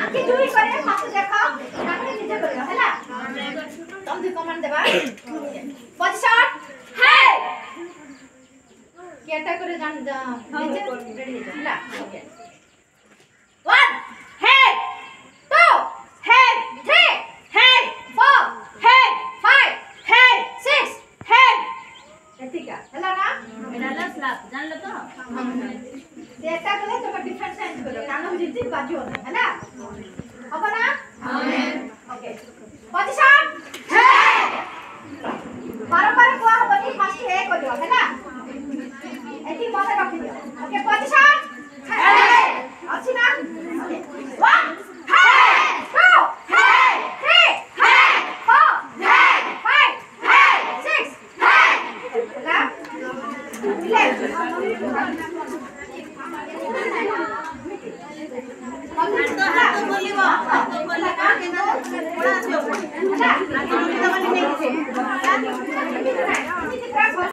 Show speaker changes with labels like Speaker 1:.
Speaker 1: आखि चूड़ी करे हाथ देखो ताकि नीचे करियो हैला तुम भी कमांड देबा पोजीशन है केटा करे जान नीचे रेडी हो हैला 1 head 2 head 3 head 4 head 5 head 6 head एतिका हैला ना
Speaker 2: मेरा स्लैप जान लो तो
Speaker 1: सेटा कले तो डिफरेंट साइज करो कानो जिति बाजू है ना अब ना